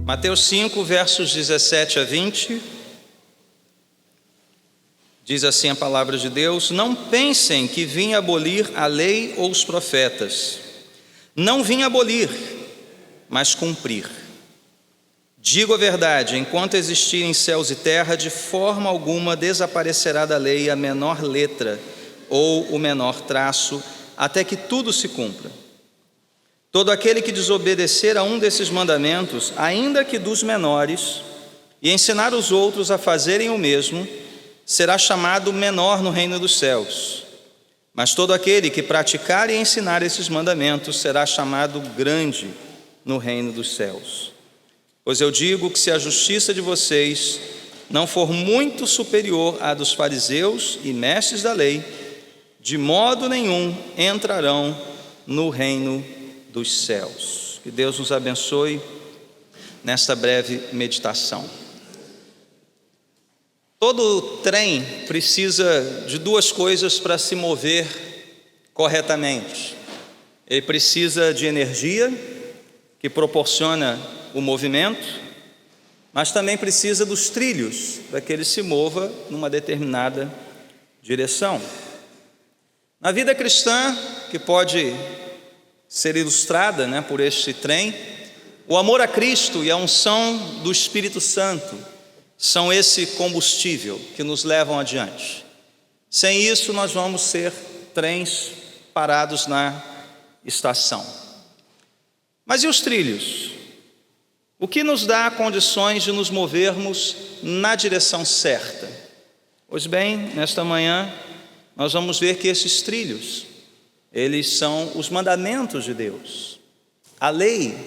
Mateus 5, versos 17 a 20, diz assim a palavra de Deus: Não pensem que vim abolir a lei ou os profetas. Não vim abolir, mas cumprir. Digo a verdade, enquanto existirem céus e terra, de forma alguma desaparecerá da lei a menor letra ou o menor traço, até que tudo se cumpra. Todo aquele que desobedecer a um desses mandamentos, ainda que dos menores, e ensinar os outros a fazerem o mesmo, será chamado menor no reino dos céus. Mas todo aquele que praticar e ensinar esses mandamentos será chamado grande no reino dos céus. Pois eu digo que se a justiça de vocês não for muito superior à dos fariseus e mestres da lei, de modo nenhum entrarão no reino dos céus. Que Deus nos abençoe nesta breve meditação. Todo trem precisa de duas coisas para se mover corretamente. Ele precisa de energia, que proporciona o movimento, mas também precisa dos trilhos, para que ele se mova numa determinada direção. Na vida cristã, que pode ser ilustrada, por este trem, o amor a Cristo e a unção do Espírito Santo são esse combustível que nos levam adiante. Sem isso, nós vamos ser trens parados na estação. Mas e os trilhos? O que nos dá condições de nos movermos na direção certa? Pois bem, nesta manhã, nós vamos ver que esses trilhos, eles são os mandamentos de Deus, a lei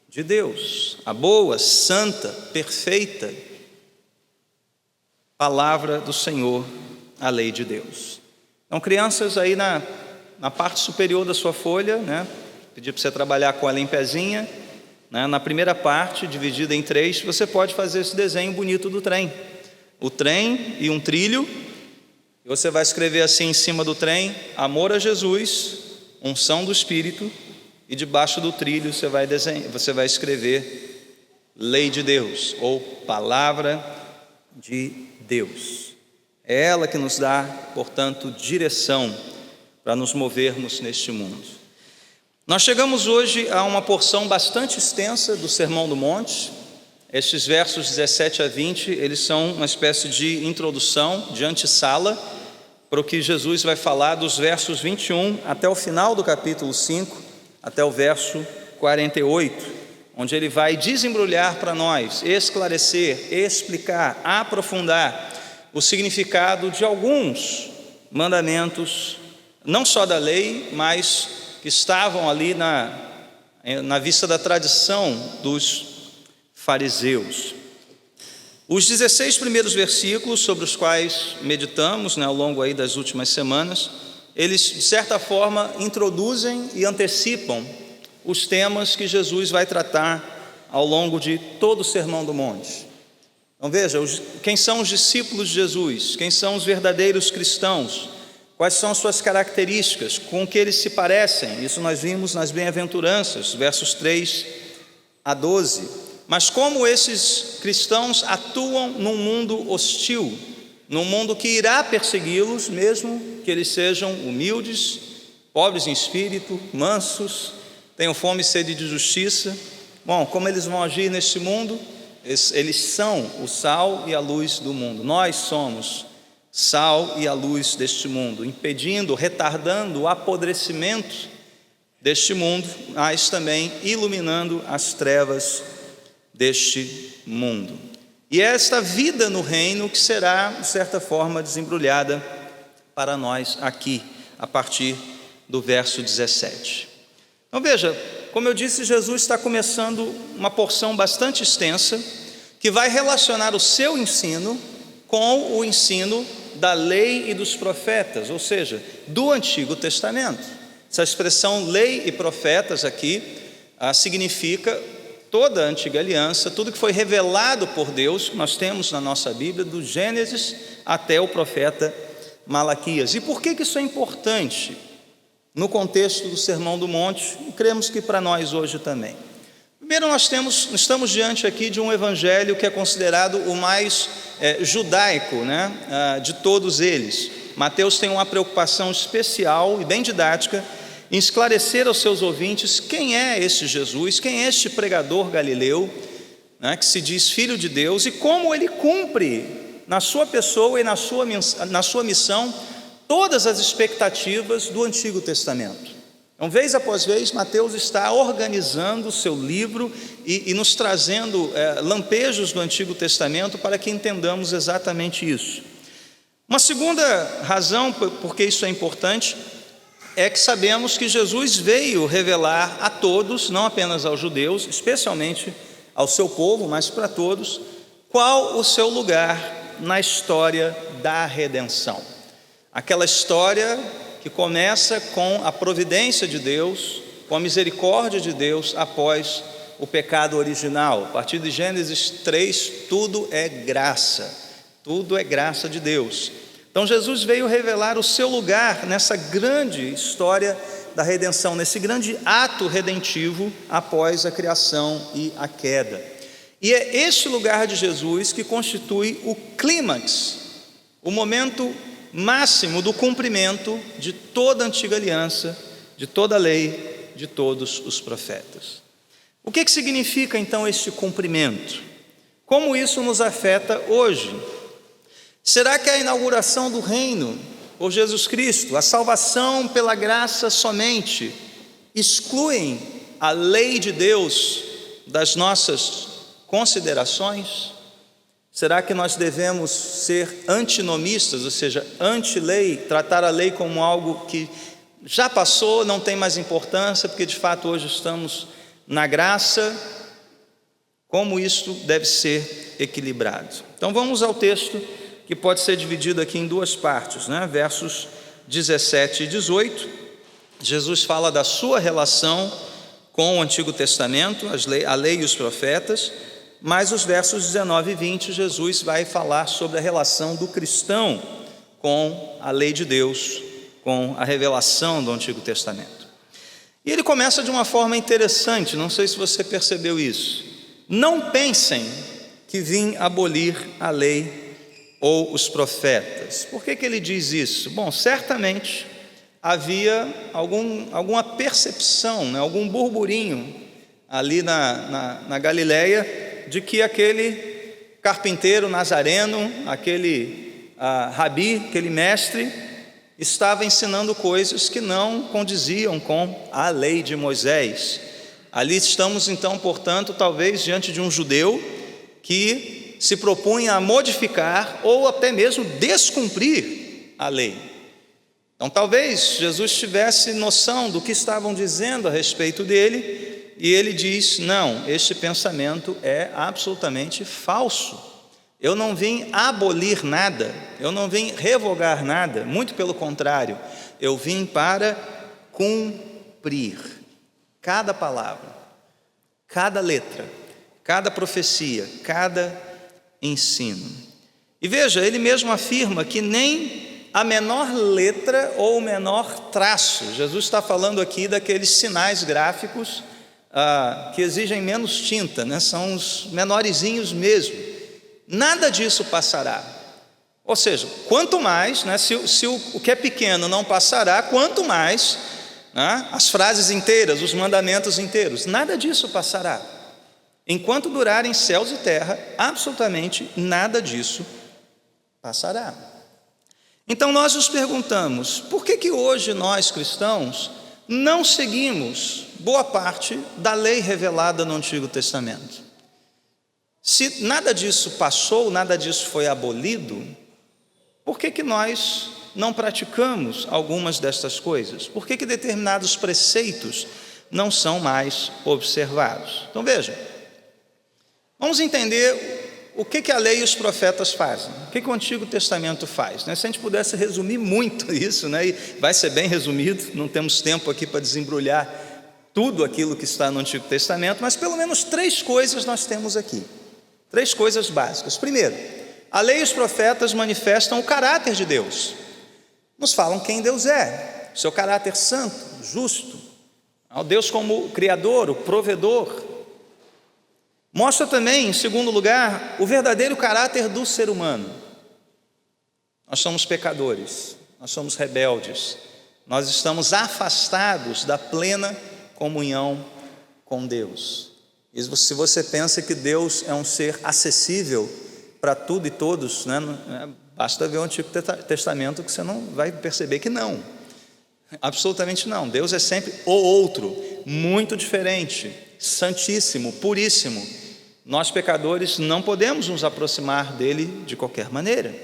de Deus, a boa, santa, perfeita palavra do Senhor, a lei de Deus. Então, crianças, aí na parte superior da sua folha, pedi para você trabalhar com ela em pezinha, na primeira parte, dividida em 3, você pode fazer esse desenho bonito do trem. O trem e um trilho. E você vai escrever assim em cima do trem: amor a Jesus, unção do Espírito, e debaixo do trilho você vai escrever lei de Deus, ou palavra de Deus. É ela que nos dá, portanto, direção para nos movermos neste mundo. Nós chegamos hoje a uma porção bastante extensa do Sermão do Monte. Estes versos 17 a 20, eles são uma espécie de introdução, de antessala, para o que Jesus vai falar dos versos 21 até o final do capítulo 5, até o verso 48, onde ele vai desembrulhar para nós, esclarecer, explicar, aprofundar o significado de alguns mandamentos, não só da lei, mas que estavam ali na vista da tradição dos fariseus. Os 16 primeiros versículos sobre os quais meditamos ao longo aí das últimas semanas, eles de certa forma introduzem e antecipam os temas que Jesus vai tratar ao longo de todo o Sermão do Monte. Então veja, quem são os discípulos de Jesus, quem são os verdadeiros cristãos, quais são as suas características, com que eles se parecem. Isso nós vimos nas bem-aventuranças, versos 3 a 12. Mas como esses cristãos atuam num mundo hostil, num mundo que irá persegui-los, mesmo que eles sejam humildes, pobres em espírito, mansos, tenham fome e sede de justiça. Bom, como eles vão agir neste mundo? Eles são o sal e a luz do mundo. Nós somos sal e a luz deste mundo, impedindo, retardando o apodrecimento deste mundo, mas também iluminando as trevas deste mundo. E é esta vida no reino que será, de certa forma, desembrulhada para nós aqui, a partir do verso 17. Então veja, como eu disse, Jesus está começando uma porção bastante extensa, que vai relacionar o seu ensino com o ensino da lei e dos profetas, ou seja, do Antigo Testamento. Essa expressão lei e profetas aqui significa toda a antiga aliança, tudo que foi revelado por Deus, que nós temos na nossa Bíblia, do Gênesis até o profeta Malaquias. E por que isso é importante no contexto do Sermão do Monte? E cremos que para nós hoje também. Primeiro, estamos diante aqui de um evangelho que é considerado o mais judaico, né, de todos eles. Mateus tem uma preocupação especial e bem didática em esclarecer aos seus ouvintes quem é este Jesus, quem é este pregador galileu, né, que se diz filho de Deus, e como ele cumpre na sua pessoa e na sua missão todas as expectativas do Antigo Testamento. Então, vez após vez, Mateus está organizando o seu livro e nos trazendo lampejos do Antigo Testamento para que entendamos exatamente isso. Uma segunda razão por que isso é importante é que sabemos que Jesus veio revelar a todos, não apenas aos judeus, especialmente ao seu povo, mas para todos, qual o seu lugar na história da redenção. Aquela história que começa com a providência de Deus, com a misericórdia de Deus após o pecado original. A partir de Gênesis 3, tudo é graça de Deus. Então Jesus veio revelar o seu lugar nessa grande história da redenção, nesse grande ato redentivo após a criação e a queda. E é este lugar de Jesus que constitui o clímax, o momento máximo do cumprimento de toda a antiga aliança, de toda a lei, de todos os profetas. O que significa então este cumprimento? Como isso nos afeta hoje? Será que a inauguração do reino por Jesus Cristo, a salvação pela graça somente, excluem a lei de Deus das nossas considerações? Será que nós devemos ser antinomistas, ou seja, anti-lei, tratar a lei como algo que já passou, não tem mais importância, porque de fato hoje estamos na graça? Como isso deve ser equilibrado? Então vamos ao texto, que pode ser dividido aqui em duas partes, né? Versos 17 e 18. Jesus fala da sua relação com o Antigo Testamento, a lei e os profetas. Mas os versos 19 e 20, Jesus vai falar sobre a relação do cristão com a lei de Deus, com a revelação do Antigo Testamento. E ele começa de uma forma interessante, não sei se você percebeu isso. Não pensem que vim abolir a lei ou os profetas. Por que ele diz isso? Bom, certamente havia alguma percepção, né, algum burburinho ali na Galileia, de que aquele carpinteiro nazareno, aquele rabi, aquele mestre, estava ensinando coisas que não condiziam com a lei de Moisés. Ali estamos então, portanto, talvez diante de um judeu que se propunha a modificar ou até mesmo descumprir a lei. Então talvez Jesus tivesse noção do que estavam dizendo a respeito dele, e ele diz: não, este pensamento é absolutamente falso. Eu não vim abolir nada, eu não vim revogar nada, muito pelo contrário, eu vim para cumprir cada palavra, cada letra, cada profecia, cada ensino. E veja, ele mesmo afirma que nem a menor letra ou o menor traço, Jesus está falando aqui daqueles sinais gráficos que exigem menos tinta, né? São os menorzinhos mesmo, nada disso passará. Ou seja, quanto mais, né, se o que é pequeno não passará, quanto mais, né, as frases inteiras, os mandamentos inteiros, nada disso passará. Enquanto durarem céus e terra, absolutamente nada disso passará. Então nós nos perguntamos, por que hoje nós cristãos não seguimos boa parte da lei revelada no Antigo Testamento? Se nada disso passou, nada disso foi abolido, por que nós não praticamos algumas destas coisas? Por que determinados preceitos não são mais observados? Então veja, vamos entender o que a lei e os profetas fazem, o que o Antigo Testamento faz, né? Se a gente pudesse resumir muito isso, né? E vai ser bem resumido, não temos tempo aqui para desembrulhar tudo aquilo que está no Antigo Testamento, mas pelo menos 3 coisas nós temos aqui, 3 coisas básicas. Primeiro, a lei e os profetas manifestam o caráter de Deus, nos falam quem Deus é, seu caráter santo, justo, o Deus como o Criador, o provedor, Mostra também, em segundo lugar, o verdadeiro caráter do ser humano. Nós somos pecadores, nós somos rebeldes, nós estamos afastados da plena comunhão com Deus. E se você pensa que Deus é um ser acessível para tudo e todos, né? Basta ver o Antigo Testamento que você não vai perceber que não, absolutamente não. Deus é sempre o outro, muito diferente, santíssimo, puríssimo. Nós pecadores não podemos nos aproximar dele de qualquer maneira.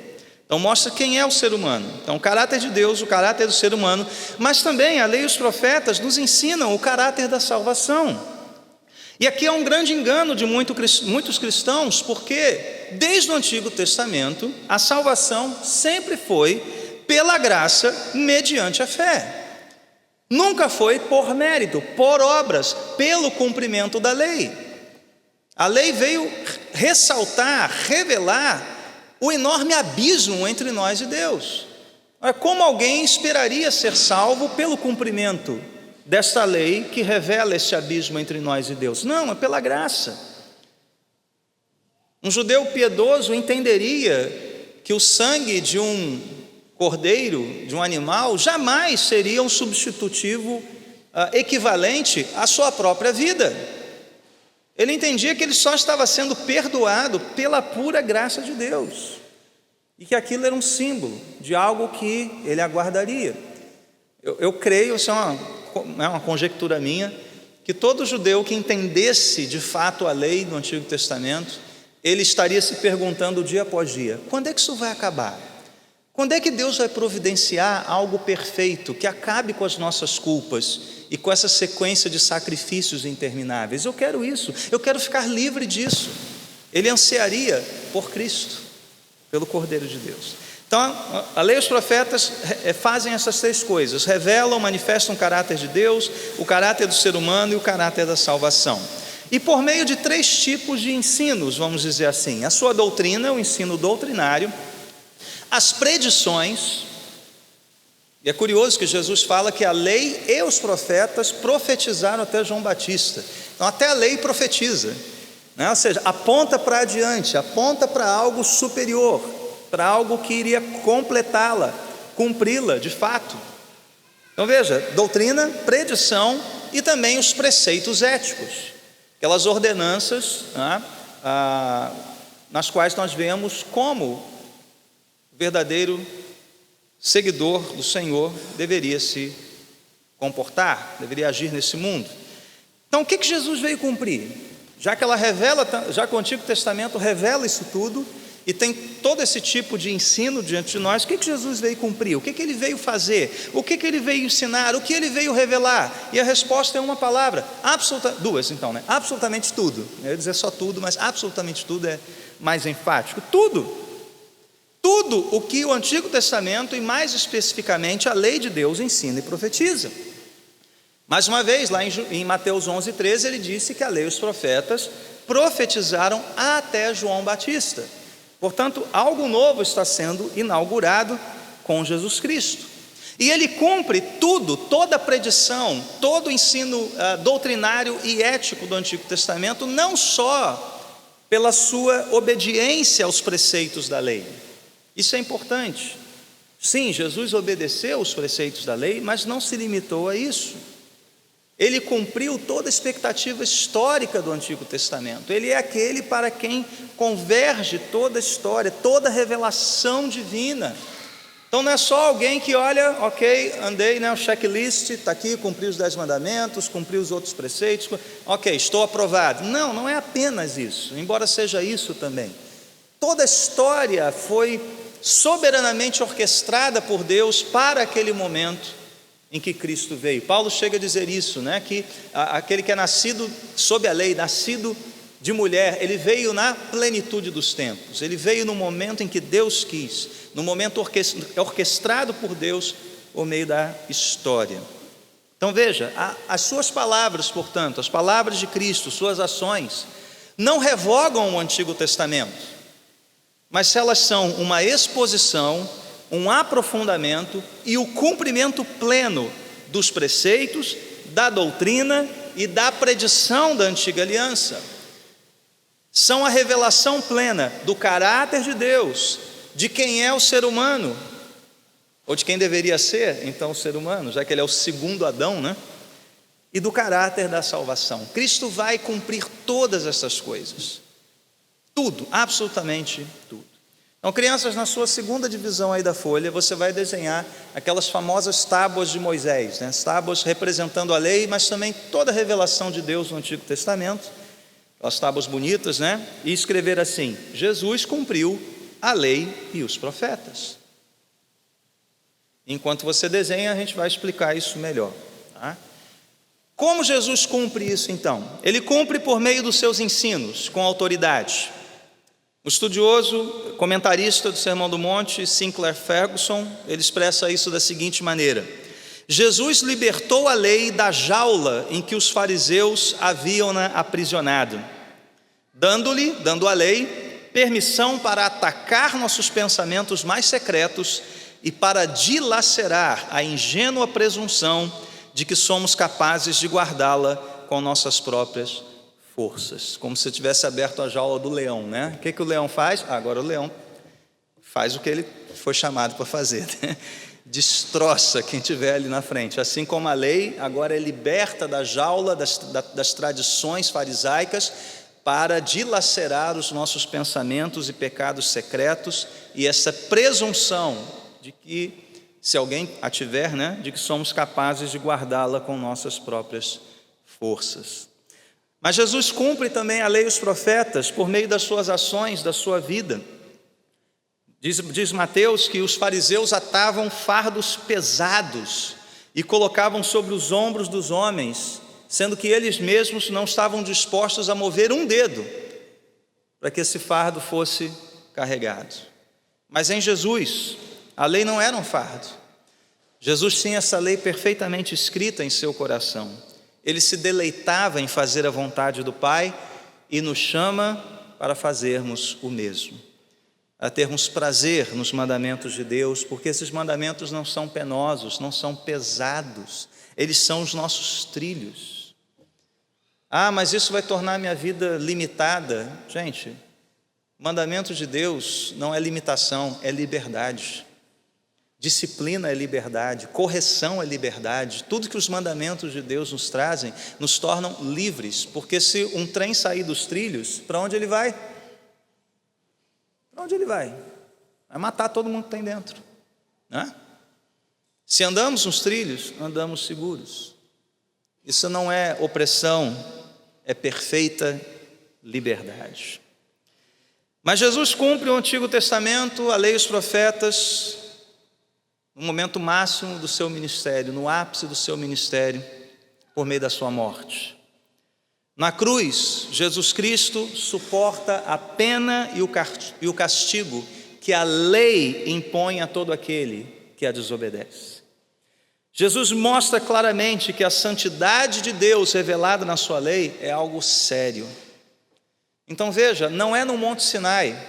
Então mostra quem é o ser humano. Então o caráter de Deus, o caráter do ser humano, mas também a lei e os profetas nos ensinam o caráter da salvação. E aqui é um grande engano de muitos cristãos, porque desde o Antigo Testamento a salvação sempre foi pela graça mediante a fé. Nunca foi por mérito, por obras, pelo cumprimento da lei. A lei veio ressaltar, revelar o enorme abismo entre nós e Deus. Como alguém esperaria ser salvo pelo cumprimento desta lei que revela esse abismo entre nós e Deus? Não, é pela graça. Um judeu piedoso entenderia que o sangue de um cordeiro, de um animal, jamais seria um substitutivo equivalente à sua própria vida. Ele entendia que ele só estava sendo perdoado pela pura graça de Deus, e que aquilo era um símbolo de algo que ele aguardaria. Eu creio, isso é uma conjectura minha, que todo judeu que entendesse de fato a lei do Antigo Testamento, ele estaria se perguntando dia após dia: quando é que isso vai acabar? Quando é que Deus vai providenciar algo perfeito, que acabe com as nossas culpas e com essa sequência de sacrifícios intermináveis? Eu quero isso, eu quero ficar livre disso. Ele ansiaria por Cristo, pelo Cordeiro de Deus. Então, a lei e os profetas fazem essas três coisas: revelam, manifestam o caráter de Deus, o caráter do ser humano e o caráter da salvação. E por meio de três tipos de ensinos, vamos dizer assim: a sua doutrina, o ensino doutrinário, as predições. E é curioso que Jesus fala que a lei e os profetas profetizaram até João Batista. Então até a lei profetiza, né? Ou seja, aponta para adiante, aponta para algo superior, para algo que iria completá-la, cumpri-la de fato. Então veja, doutrina, predição e também os preceitos éticos, aquelas ordenanças, né, nas quais nós vemos como o verdadeiro seguidor do Senhor deveria se comportar, deveria agir nesse mundo. Então o que Jesus veio cumprir? Já que o Antigo Testamento revela isso tudo e tem todo esse tipo de ensino diante de nós, o que Jesus veio cumprir? O que ele veio fazer? O que ele veio ensinar? O que ele veio revelar? E a resposta é uma palavra, duas então, né? Absolutamente tudo. Eu ia dizer só tudo, mas absolutamente tudo é mais enfático. Tudo o que o Antigo Testamento, e mais especificamente a lei de Deus, ensina e profetiza. Mais uma vez, lá em Mateus 11:13, ele disse que a lei e os profetas profetizaram até João Batista. Portanto, algo novo está sendo inaugurado com Jesus Cristo. E ele cumpre tudo, toda a predição, todo o ensino doutrinário e ético do Antigo Testamento, não só pela sua obediência aos preceitos da lei. Isso é importante. Sim, Jesus obedeceu os preceitos da lei, mas não se limitou a isso. Ele cumpriu toda a expectativa histórica do Antigo Testamento. Ele é aquele para quem converge toda a história, toda a revelação divina. Então não é só alguém que olha, ok, andei, né, o checklist, está aqui, cumpri os 10 mandamentos, cumpri os outros preceitos, ok, estou aprovado. Não é apenas isso, embora seja isso também. Toda a história foi soberanamente orquestrada por Deus para aquele momento em que Cristo veio. Paulo chega a dizer isso, né? Que aquele que é nascido sob a lei, nascido de mulher, ele veio na plenitude dos tempos, ele veio no momento em que Deus quis, no momento orquestrado por Deus por meio da história. Então veja, as suas palavras, portanto, as palavras de Cristo, suas ações, não revogam o Antigo Testamento, mas elas são uma exposição, um aprofundamento e o cumprimento pleno dos preceitos, da doutrina e da predição da antiga aliança. são a revelação plena do caráter de Deus, de quem é o ser humano, ou de quem deveria ser, então, o ser humano, já que ele é o segundo Adão, né? E do caráter da salvação. Cristo vai cumprir todas essas coisas. Tudo, absolutamente tudo. Então, crianças, na sua segunda divisão aí da folha, você vai desenhar aquelas famosas tábuas de Moisés, né? As tábuas representando a lei, mas também toda a revelação de Deus no Antigo Testamento, aquelas tábuas bonitas, né? E escrever assim: Jesus cumpriu a lei e os profetas. Enquanto você desenha, a gente vai explicar isso melhor, tá? Como Jesus cumpre isso então? Ele cumpre por meio dos seus ensinos, com autoridade. O estudioso, comentarista do Sermão do Monte, Sinclair Ferguson, ele expressa isso da seguinte maneira: Jesus libertou a lei da jaula em que os fariseus haviam-na aprisionado, dando à lei permissão para atacar nossos pensamentos mais secretos e para dilacerar a ingênua presunção de que somos capazes de guardá-la com nossas próprias forças. Como se tivesse aberto a jaula do leão, né? O que o leão faz? Agora o leão faz o que ele foi chamado para fazer, né? Destroça quem estiver ali na frente. Assim como a lei agora é liberta da jaula das tradições farisaicas para dilacerar os nossos pensamentos e pecados secretos e essa presunção de que, se alguém a tiver, né, de que somos capazes de guardá-la com nossas próprias forças. Mas Jesus cumpre também a lei e os profetas por meio das suas ações, da sua vida. Diz Mateus que os fariseus atavam fardos pesados e colocavam sobre os ombros dos homens, sendo que eles mesmos não estavam dispostos a mover um dedo para que esse fardo fosse carregado. Mas em Jesus, a lei não era um fardo. Jesus tinha essa lei perfeitamente escrita em seu coração. Ele se deleitava em fazer a vontade do Pai e nos chama para fazermos o mesmo, a termos prazer nos mandamentos de Deus, porque esses mandamentos não são penosos, não são pesados, eles são os nossos trilhos. Ah, mas isso vai tornar minha vida limitada. Gente, mandamento de Deus não é limitação, é liberdade. Disciplina é liberdade, correção é liberdade. Tudo que os mandamentos de Deus nos trazem nos tornam livres, porque se um trem sair dos trilhos, para onde ele vai? Para onde ele vai? Vai matar todo mundo que tem dentro, né? Se andamos nos trilhos, andamos seguros. Isso não é opressão, é perfeita liberdade. Mas Jesus cumpre o Antigo Testamento, a lei e os profetas, no momento máximo do seu ministério, no ápice do seu ministério, por meio da sua morte. Na cruz, Jesus Cristo suporta a pena e o castigo que a lei impõe a todo aquele que a desobedece. Jesus mostra claramente que a santidade de Deus revelada na sua lei é algo sério. Então veja, não é no Monte Sinai,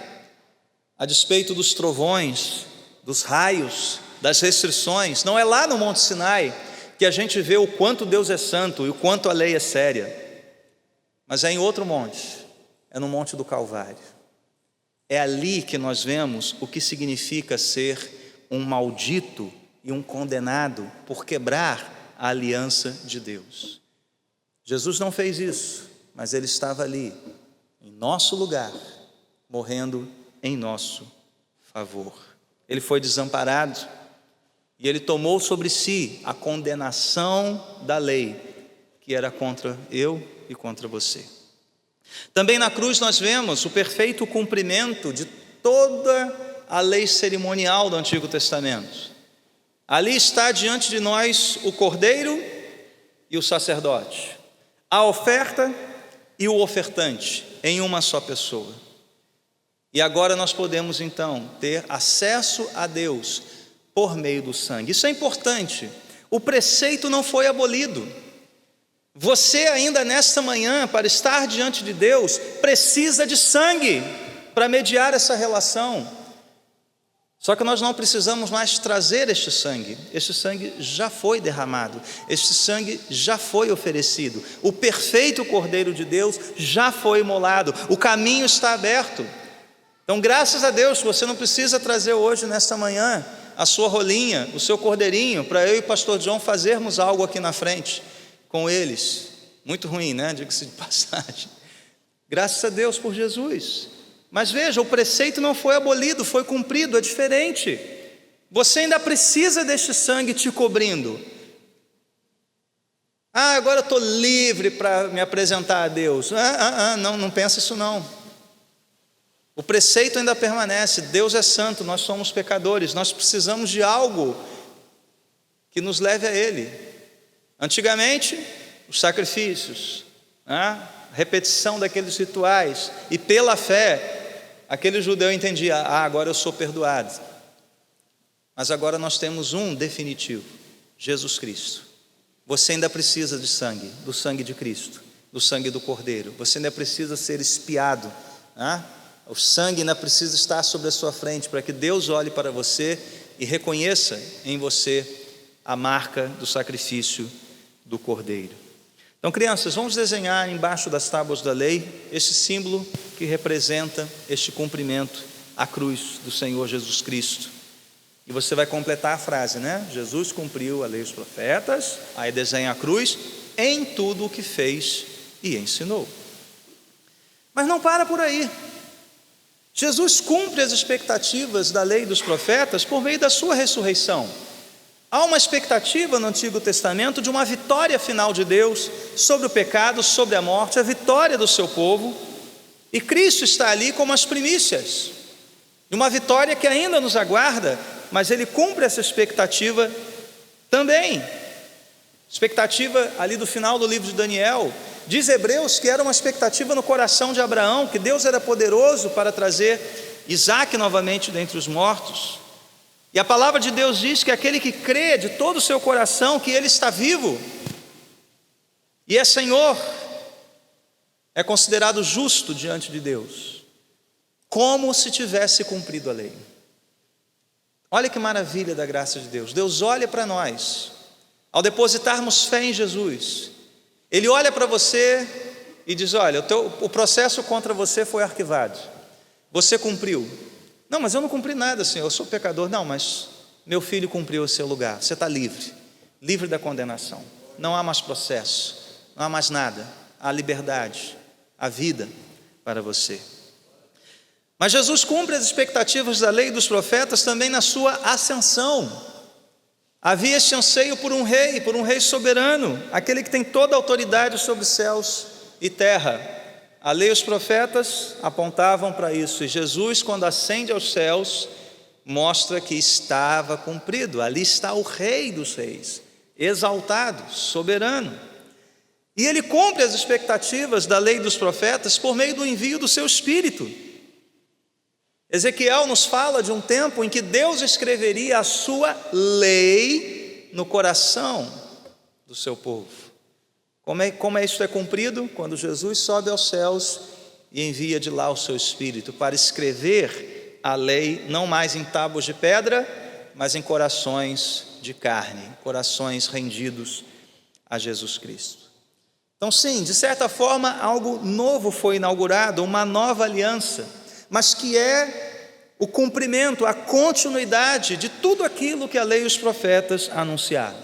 a despeito dos trovões, dos raios, das restrições, não é lá no Monte Sinai que a gente vê o quanto Deus é santo e o quanto a lei é séria, mas é em outro monte, é no Monte do Calvário. É ali que nós vemos o que significa ser um maldito e um condenado por quebrar a aliança de Deus. Jesus não fez isso, mas ele estava ali, em nosso lugar, morrendo em nosso favor. Ele foi desamparado e ele tomou sobre si a condenação da lei, que era contra eu e contra você. Também na cruz nós vemos o perfeito cumprimento de toda a lei cerimonial do Antigo Testamento. Ali está diante de nós o cordeiro e o sacerdote, a oferta e o ofertante em uma só pessoa. E agora nós podemos então ter acesso a Deus por meio do sangue. Isso é importante. O preceito não foi abolido. Você ainda nesta manhã, para estar diante de Deus, precisa de sangue para mediar essa relação. Só que nós não precisamos mais trazer este sangue já foi derramado, este sangue já foi oferecido, o perfeito Cordeiro de Deus já foi imolado, o caminho está aberto. Então, graças a Deus, você não precisa trazer hoje, nesta manhã, a sua rolinha, o seu cordeirinho, para eu e o pastor John fazermos algo aqui na frente com eles. Muito ruim, né? Diga-se de passagem. Graças a Deus por Jesus. Mas veja, o preceito não foi abolido, foi cumprido, é diferente. Você ainda precisa deste sangue te cobrindo. Agora eu estou livre para me apresentar a Deus. Não pensa isso não. O preceito ainda permanece, Deus é santo, nós somos pecadores, nós precisamos de algo que nos leve a Ele. Antigamente, os sacrifícios, a repetição daqueles rituais, e pela fé, aquele judeu entendia, agora eu sou perdoado. Mas agora nós temos um definitivo, Jesus Cristo. Você ainda precisa de sangue, do sangue de Cristo, do sangue do Cordeiro. Você ainda precisa ser espiado, o sangue ainda precisa estar sobre a sua frente, para que Deus olhe para você e reconheça em você a marca do sacrifício do Cordeiro. Então, crianças, vamos desenhar embaixo das tábuas da lei este símbolo que representa este cumprimento, a cruz do Senhor Jesus Cristo. E você vai completar a frase, né? Jesus cumpriu a lei e os profetas, aí desenha a cruz, em tudo o que fez e ensinou. Mas não para por aí. Jesus cumpre as expectativas da lei e dos profetas por meio da sua ressurreição. Há uma expectativa no Antigo Testamento de uma vitória final de Deus sobre o pecado, sobre a morte, a vitória do seu povo, e Cristo está ali como as primícias, de uma vitória que ainda nos aguarda, mas Ele cumpre essa expectativa também. Expectativa ali do final do livro de Daniel, diz Hebreus que era uma expectativa no coração de Abraão, que Deus era poderoso para trazer Isaque novamente dentre os mortos. E a palavra de Deus diz que aquele que crê de todo o seu coração que Ele está vivo e é Senhor, é considerado justo diante de Deus, como se tivesse cumprido a lei. Olha que maravilha da graça de Deus. Deus olha para nós, ao depositarmos fé em Jesus, Ele olha para você e diz, olha, o processo contra você foi arquivado, você cumpriu. Não, mas eu não cumpri nada, Senhor, eu sou pecador. Não, mas meu filho cumpriu o seu lugar, você está livre, livre da condenação. Não há mais processo, não há mais nada, há liberdade, há vida para você. Mas Jesus cumpre as expectativas da lei e dos profetas também na sua ascensão. Havia este anseio por um rei soberano, aquele que tem toda a autoridade sobre céus e terra. A lei e os profetas apontavam para isso, e Jesus, quando ascende aos céus, mostra que estava cumprido. Ali está o Rei dos Reis, exaltado, soberano. E Ele cumpre as expectativas da lei e dos profetas por meio do envio do seu Espírito. Ezequiel nos fala de um tempo em que Deus escreveria a sua lei no coração do seu povo. Como isso é cumprido? Quando Jesus sobe aos céus e envia de lá o seu Espírito para escrever a lei, não mais em tábuas de pedra, mas em corações de carne, corações rendidos a Jesus Cristo. Então sim, de certa forma algo novo foi inaugurado, uma nova aliança, mas que é o cumprimento, a continuidade de tudo aquilo que a lei e os profetas anunciaram.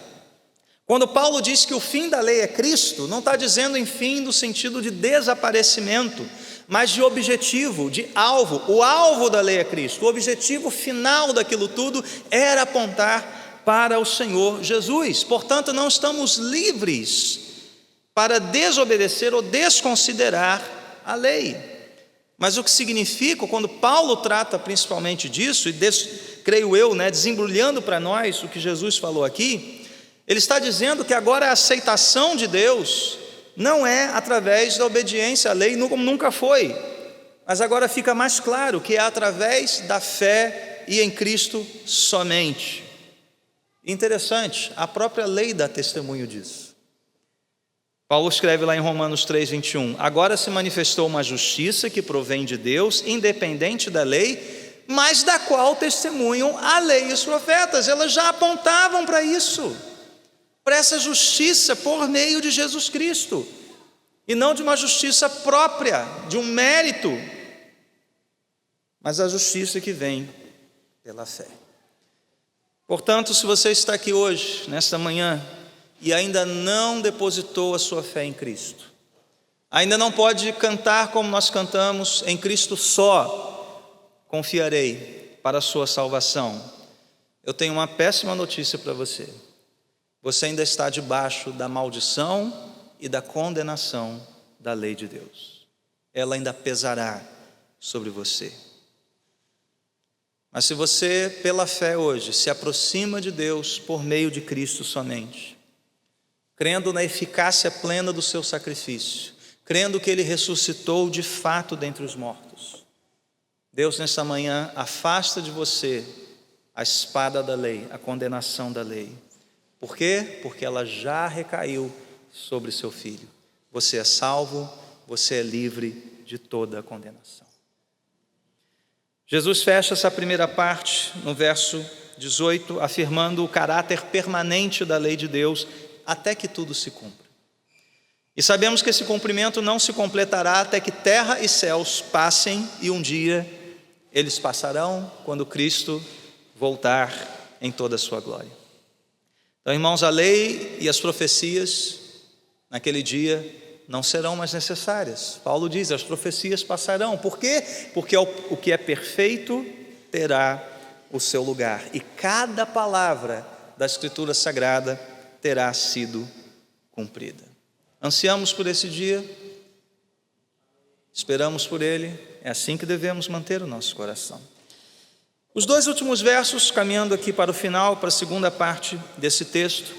Quando Paulo diz que o fim da lei é Cristo, não está dizendo em fim no sentido de desaparecimento, mas de objetivo, de alvo. O alvo da lei é Cristo, o objetivo final daquilo tudo era apontar para o Senhor Jesus. Portanto, não estamos livres para desobedecer ou desconsiderar a lei. Mas o que significa, quando Paulo trata principalmente disso, e creio eu, desembrulhando para nós o que Jesus falou aqui, ele está dizendo que agora a aceitação de Deus não é através da obediência à lei, como nunca foi, mas agora fica mais claro que é através da fé e em Cristo somente. Interessante, a própria lei dá testemunho disso. Paulo escreve lá em Romanos 3:21, agora se manifestou uma justiça que provém de Deus, independente da lei, mas da qual testemunham a lei e os profetas. Elas já apontavam para isso, para essa justiça por meio de Jesus Cristo, e não de uma justiça própria, de um mérito, mas a justiça que vem pela fé. Portanto, se você está aqui hoje, nesta manhã, e ainda não depositou a sua fé em Cristo, ainda não pode cantar como nós cantamos, em Cristo só confiarei para a sua salvação, eu tenho uma péssima notícia para você. Você ainda está debaixo da maldição e da condenação da lei de Deus. Ela ainda pesará sobre você. Mas se você, pela fé hoje, se aproxima de Deus por meio de Cristo somente, crendo na eficácia plena do seu sacrifício, crendo que Ele ressuscitou de fato dentre os mortos, Deus nesta manhã afasta de você a espada da lei, a condenação da lei. Por quê? Porque ela já recaiu sobre seu filho. Você é salvo, você é livre de toda a condenação. Jesus fecha essa primeira parte no verso 18, afirmando o caráter permanente da lei de Deus até que tudo se cumpra. E sabemos que esse cumprimento não se completará até que terra e céus passem, e um dia eles passarão quando Cristo voltar em toda a sua glória. Então, irmãos, a lei e as profecias naquele dia não serão mais necessárias. Paulo diz, as profecias passarão. Por quê? Porque o que é perfeito terá o seu lugar, e cada palavra da Escritura Sagrada terá sido cumprida. Ansiamos por esse dia, esperamos por ele. É assim que devemos manter o nosso coração. Os dois últimos versos, caminhando aqui para o final, para a segunda parte desse texto.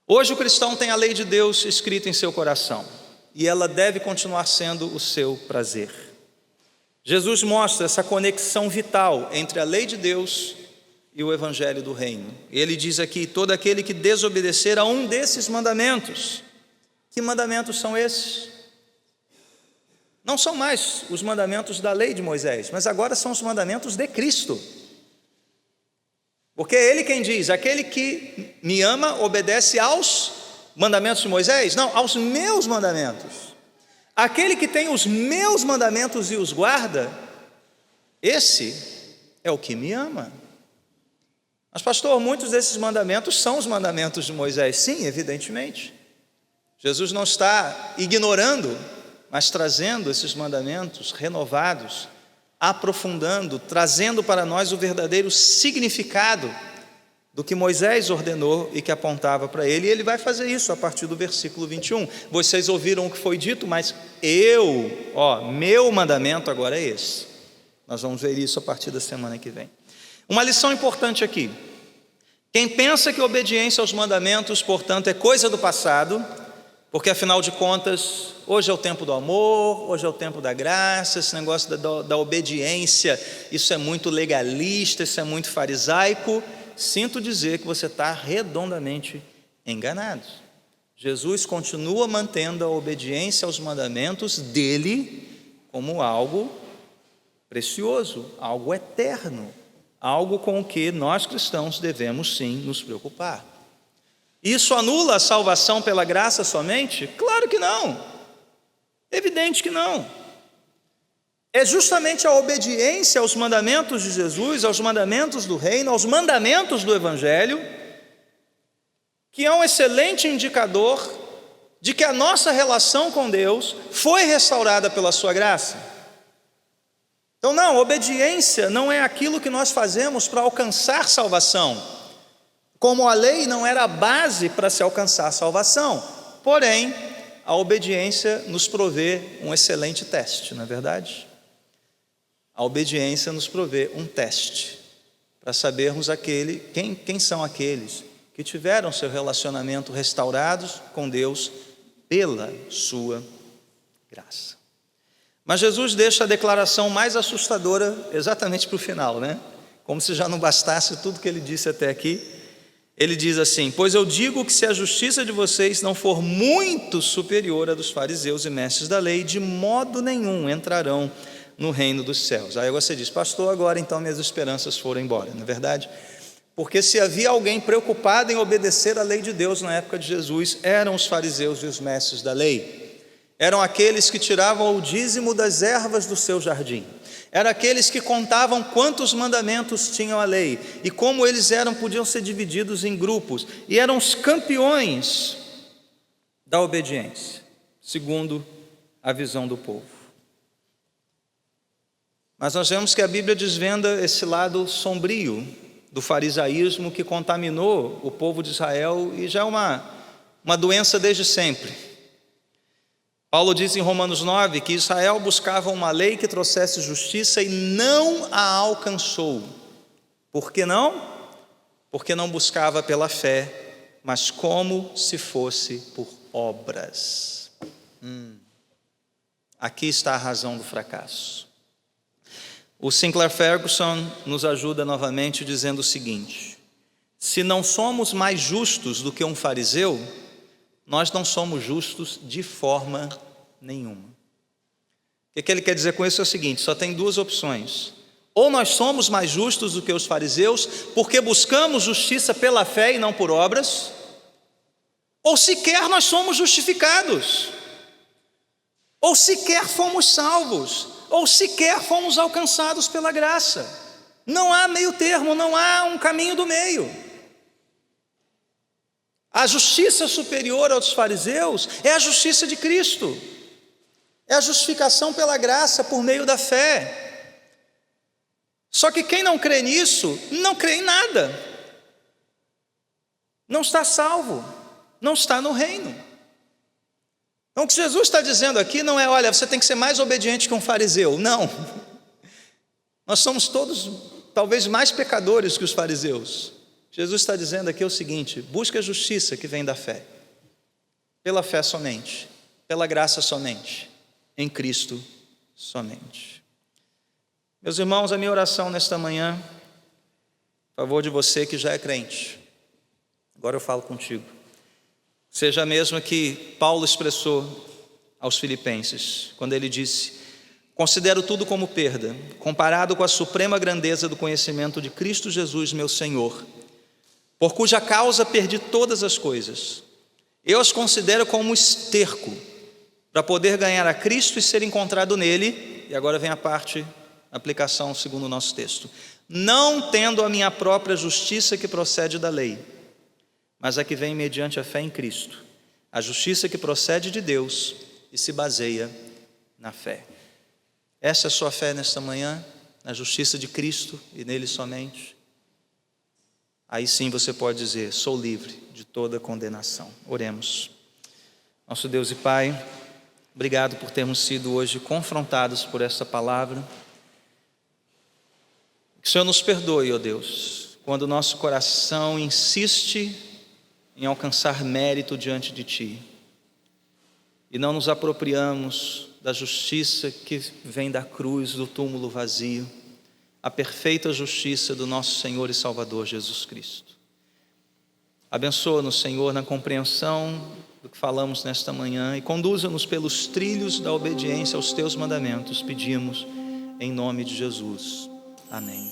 Hoje o cristão tem a lei de Deus escrita em seu coração, e ela deve continuar sendo o seu prazer. Jesus mostra essa conexão vital entre a lei de Deus e o evangelho do reino. Ele diz aqui, todo aquele que desobedecer a um desses mandamentos. Que mandamentos são esses? Não são mais os mandamentos da lei de Moisés, mas agora são os mandamentos de Cristo. Porque é Ele quem diz, aquele que me ama obedece aos mandamentos de Moisés? Não, aos meus mandamentos. Aquele que tem os meus mandamentos e os guarda, esse é o que me ama. Mas pastor, muitos desses mandamentos são os mandamentos de Moisés. Sim, evidentemente. Jesus não está ignorando, mas trazendo esses mandamentos renovados, aprofundando, trazendo para nós o verdadeiro significado do que Moisés ordenou e que apontava para ele. E ele vai fazer isso a partir do versículo 21. Vocês ouviram o que foi dito, mas meu mandamento agora é esse. Nós vamos ver isso a partir da semana que vem. Uma lição importante aqui. Quem pensa que obediência aos mandamentos, portanto, é coisa do passado, porque afinal de contas, hoje é o tempo do amor, hoje é o tempo da graça, esse negócio da obediência, isso é muito legalista, isso é muito farisaico. Sinto dizer que você está redondamente enganado. Jesus continua mantendo a obediência aos mandamentos dele como algo precioso, algo eterno, algo com o que nós cristãos devemos sim nos preocupar. Isso anula a salvação pela graça somente? Claro que não. Evidente que não. É justamente a obediência aos mandamentos de Jesus, aos mandamentos do reino, aos mandamentos do evangelho, que é um excelente indicador de que a nossa relação com Deus foi restaurada pela sua graça. Então não, obediência não é aquilo que nós fazemos para alcançar salvação. Como a lei não era a base para se alcançar a salvação, porém, a obediência nos provê um excelente teste, não é verdade? A obediência nos provê um teste, para sabermos quem são aqueles que tiveram seu relacionamento restaurados com Deus pela sua graça. Mas Jesus deixa a declaração mais assustadora exatamente para o final, né? Como se já não bastasse tudo que ele disse até aqui. Ele diz assim: pois eu digo que se a justiça de vocês não for muito superior à dos fariseus e mestres da lei, de modo nenhum entrarão no reino dos céus. Aí você diz: pastor, agora então minhas esperanças foram embora, não é verdade? Porque se havia alguém preocupado em obedecer à lei de Deus na época de Jesus, eram os fariseus e os mestres da lei. Eram aqueles que tiravam o dízimo das ervas do seu jardim. Eram aqueles que contavam quantos mandamentos tinham a lei e como eles podiam ser divididos em grupos. E eram os campeões da obediência, segundo a visão do povo. Mas nós vemos que a Bíblia desvenda esse lado sombrio do farisaísmo que contaminou o povo de Israel e já é uma doença desde sempre. Paulo diz em Romanos 9 que Israel buscava uma lei que trouxesse justiça e não a alcançou. Por que não? Porque não buscava pela fé, mas como se fosse por obras. Aqui está a razão do fracasso. O Sinclair Ferguson nos ajuda novamente dizendo o seguinte: se não somos mais justos do que um fariseu, nós não somos justos de forma nenhuma. O que ele quer dizer com isso é o seguinte: só tem duas opções. Ou nós somos mais justos do que os fariseus, porque buscamos justiça pela fé e não por obras, ou sequer nós somos justificados, ou sequer fomos salvos, ou sequer fomos alcançados pela graça. Não há meio termo, não há um caminho do meio. A justiça superior aos fariseus é a justiça de Cristo, é a justificação pela graça por meio da fé. Só que quem não crê nisso, não crê em nada, não está salvo, não está no reino. Então o que Jesus está dizendo aqui não é: olha, você tem que ser mais obediente que um fariseu. Não, nós somos todos talvez mais pecadores que os fariseus. Jesus está dizendo aqui o seguinte: busque a justiça que vem da fé, pela fé somente, pela graça somente, em Cristo somente. Meus irmãos, a minha oração nesta manhã, a favor de você que já é crente, agora eu falo contigo, seja a mesma que Paulo expressou aos Filipenses, quando ele disse: considero tudo como perda, comparado com a suprema grandeza do conhecimento de Cristo Jesus, meu Senhor, por cuja causa perdi todas as coisas. Eu as considero como esterco, para poder ganhar a Cristo e ser encontrado nele. E agora vem a parte, a aplicação segundo o nosso texto: não tendo a minha própria justiça que procede da lei, mas a que vem mediante a fé em Cristo, a justiça que procede de Deus e se baseia na fé. Essa é a sua fé nesta manhã, na justiça de Cristo e nele somente? Aí sim você pode dizer: sou livre de toda condenação. Oremos. Nosso Deus e Pai, obrigado por termos sido hoje confrontados por essa palavra. Que o Senhor nos perdoe, ó Deus, quando o nosso coração insiste em alcançar mérito diante de Ti e não nos apropriamos da justiça que vem da cruz, do túmulo vazio, a perfeita justiça do nosso Senhor e Salvador Jesus Cristo. Abençoa-nos, Senhor, na compreensão do que falamos nesta manhã e conduza-nos pelos trilhos da obediência aos Teus mandamentos, pedimos em nome de Jesus. Amém.